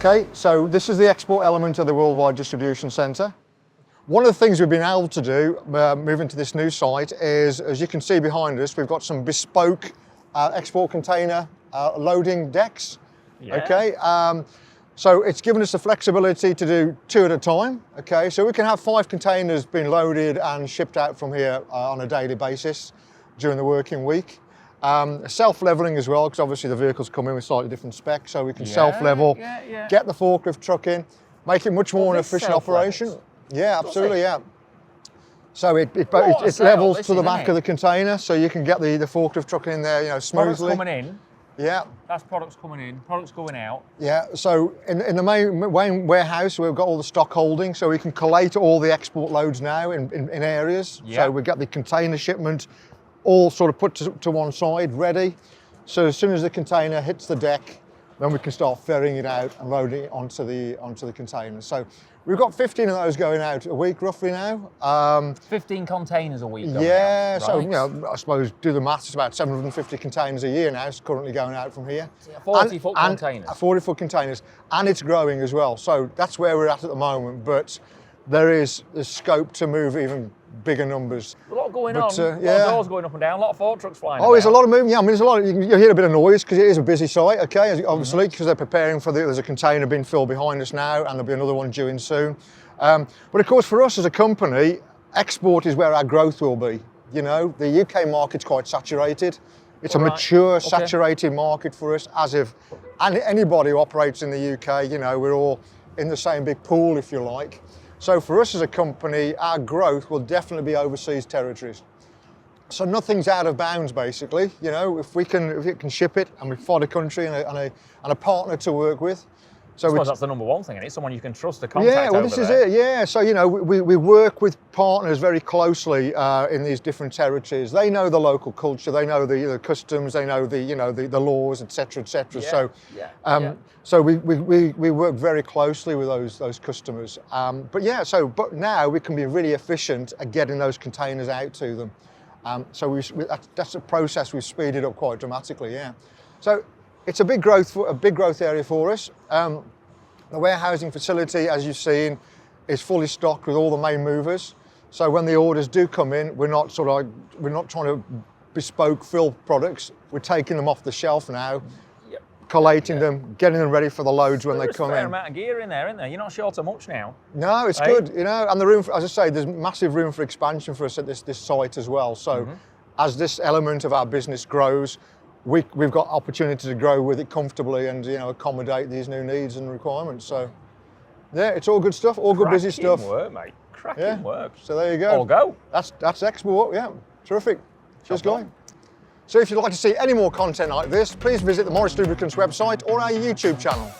Okay, so this is the export element of the Worldwide Distribution Centre. One of the things we've been able to do, moving to this new site, is, as you can see behind us, we've got some bespoke export container loading decks. Yeah. Okay, so it's given us the flexibility to do 2 at a time. Okay, so we can have 5 containers being loaded and shipped out from here on a daily basis during the working week. Self-leveling as well, because obviously the vehicles come in with slightly different specs, so we can self-level, get the forklift truck in, make it much more an efficient operation. Yeah, absolutely, yeah. So it levels to the back of the container, so you can get the forklift truck in there, you know, smoothly. Products coming in. Yeah. That's products coming in, products going out. Yeah, so in the main warehouse, we've got all the stock holding, so we can collate all the export loads now in areas. Yeah. So we get the container shipment all sort of put to one side, ready. So as soon as the container hits the deck, then we can start ferrying it out and loading it onto the container. So we've got 15 of those going out a week roughly now. 15 containers a week going yeah, out, so right. you know, I suppose do the maths, it's about 750 containers a year now. It's currently going out from here. 40-foot containers. 40-foot containers, and it's growing as well. So that's where we're at the moment, but there's scope to move even bigger numbers. A lot going on, yeah. a lot of doors going up and down, a lot of fork trucks flying Oh, about. there's a lot of movement. Yeah, I mean, there's a lot. You hear a bit of noise because it is a busy site. Okay, obviously, because they're preparing for there's a container being filled behind us now, and there'll be another one due in soon. But of course, for us as a company, export is where our growth will be. You know, the UK market's quite saturated. It's a mature, saturated market for us. As if anybody who operates in the UK, you know, we're all in the same big pool, if you like. So for us as a company, our growth will definitely be overseas territories. So nothing's out of bounds, basically. You know, if we can ship it and we find a country and a partner to work with. So I suppose that's the number one thing, and it's someone you can trust to contact. Yeah, well, this is it. Yeah, so you know, we work with partners very closely in these different territories. They know the local culture, they know the customs, they know the laws, etc., etc. Yeah. So we work very closely with those customers. But now we can be really efficient at getting those containers out to them. So that's a process we've speeded up quite dramatically. Yeah. So it's a big growth area for us. The warehousing facility, as you've seen, is fully stocked with all the main movers. So when the orders do come in, we're not trying to bespoke fill products. We're taking them off the shelf now, collating them, getting them ready for the loads when they come in. There's a fair amount of gear in there, isn't there? You're not short of much now. No, it's good, you know, and the room, as I say, there's massive room for expansion for us at this site as well. So as this element of our business grows, we've got opportunity to grow with it comfortably and, you know, accommodate these new needs and requirements. So, yeah, it's all good stuff, all good busy stuff. Cracking work, mate. Cracking work. So there you go. All go. That's export, yeah. Terrific. Just going. So if you'd like to see any more content like this, please visit the Morris Lubricants website or our YouTube channel.